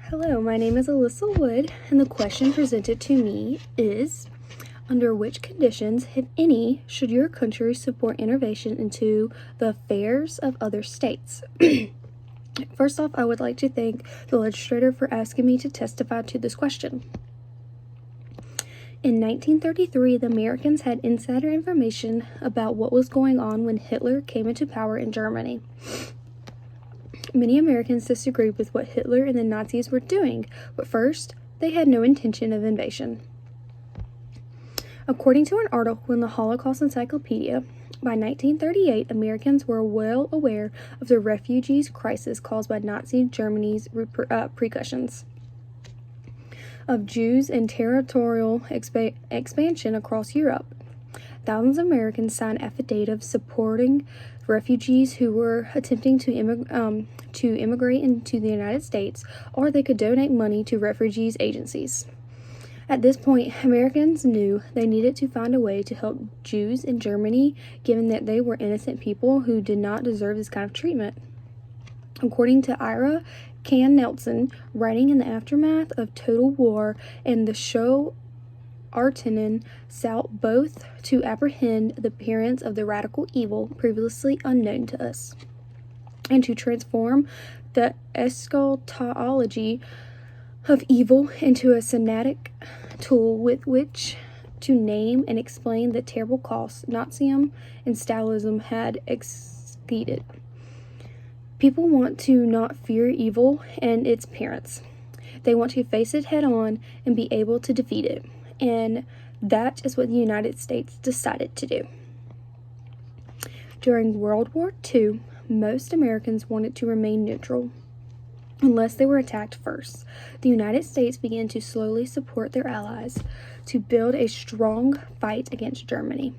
Hello, my name is Alyssa Wood, and the question presented to me is, under which conditions, if any, should your country support intervention into the affairs of other states? First off, I would like to thank the legislator for asking me to testify to this question. In 1933, the Americans had insider information about what was going on when Hitler came into power in Germany. Many Americans disagreed with what Hitler and the Nazis were doing, but first, they had no intention of invasion. According to an article in the Holocaust Encyclopedia, by 1938, Americans were well aware of the refugees crisis caused by Nazi Germany's repercussions of Jews and territorial expansion across Europe. Thousands of Americans signed affidavits supporting refugees who were attempting to immigrate into the United States, or they could donate money to refugees agencies. At this point, Americans knew they needed to find a way to help Jews in Germany, given that they were innocent people who did not deserve this kind of treatment. According to Ira Can Nelson, writing in the aftermath of Total War and the show Artanen sought both to apprehend the appearance of the radical evil previously unknown to us, and to transform the eschatology of evil into a synthetic tool with which to name and explain the terrible costs Nazism and Stalinism had exceeded. People want to not fear evil and its parents. They want to face it head on and be able to defeat it. And that is what the United States decided to do. During World War II, most Americans wanted to remain neutral, unless they were attacked first. The United States began to slowly support their allies to build a strong fight against Germany.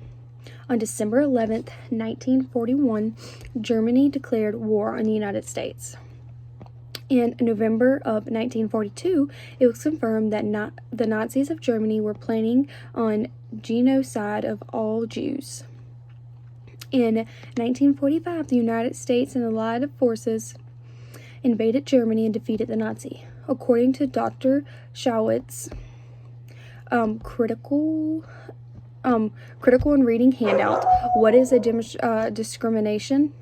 On December 11th, 1941, Germany declared war on the United States. In November of 1942, it was confirmed that the Nazis of Germany were planning on genocide of all Jews. In 1945, the United States and Allied forces invaded Germany and defeated the Nazi. According to Dr. Schauwitz's critical and reading handout, What is a discrimination?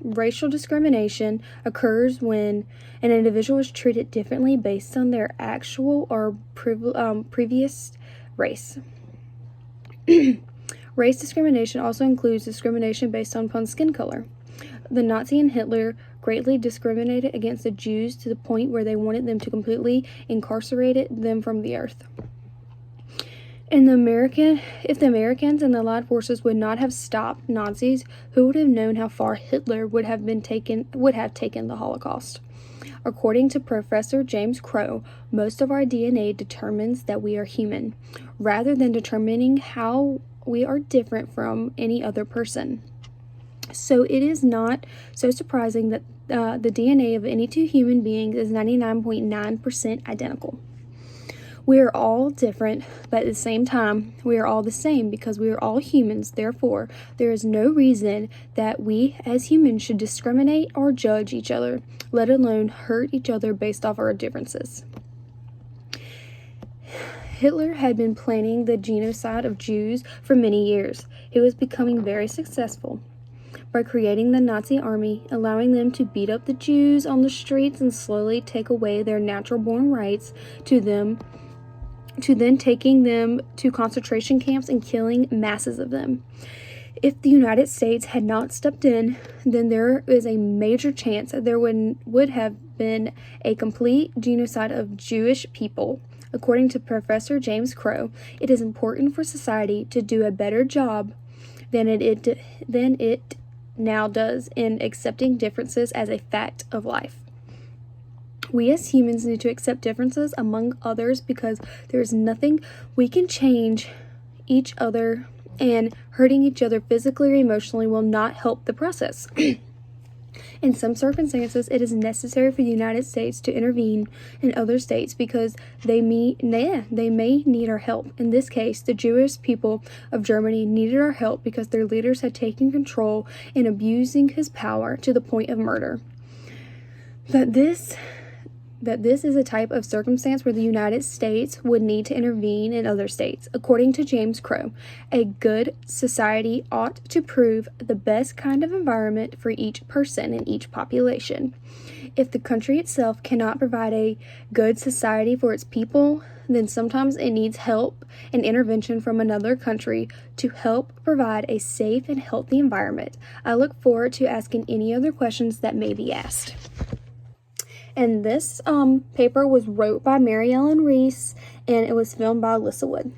Racial discrimination occurs when an individual is treated differently based on their actual or previous race. Race discrimination also includes discrimination based upon skin color. The Nazi and Hitler greatly discriminated against the Jews to the point where they wanted them to completely incarcerate them from the earth. If the Americans and the Allied forces would not have stopped Nazis, who would have known how far Hitler would have taken the Holocaust? According to Professor James Crow, most of our DNA determines that we are human, rather than determining how we are different from any other person. So it is not so surprising that the DNA of any two human beings is 99.9% identical. We are all different, but at the same time, we are all the same because we are all humans. Therefore, there is no reason that we as humans should discriminate or judge each other, let alone hurt each other based off our differences. Hitler had been planning the genocide of Jews for many years. He was becoming very successful by creating the Nazi army, allowing them to beat up the Jews on the streets and slowly take away their natural-born rights to then taking them to concentration camps and killing masses of them. If the United States had not stepped in, then there is a major chance that there would have been a complete genocide of Jewish people. According to Professor James Crow, it is important for society to do a better job than it now does in accepting differences as a fact of life. We as humans need to accept differences among others because there is nothing we can change each other, and hurting each other physically or emotionally will not help the process. In some circumstances, it is necessary for the United States to intervene in other states because they may need our help. In this case, the Jewish people of Germany needed our help because their leaders had taken control and abusing his power to the point of murder. that this is a type of circumstance where the United States would need to intervene in other states. According to James Crow, a good society ought to prove the best kind of environment for each person in each population. If the country itself cannot provide a good society for its people, then sometimes it needs help and intervention from another country to help provide a safe and healthy environment. I look forward to asking any other questions that may be asked. And this paper was wrote by Mary Ellen Reese, and it was filmed by Alyssa Wood.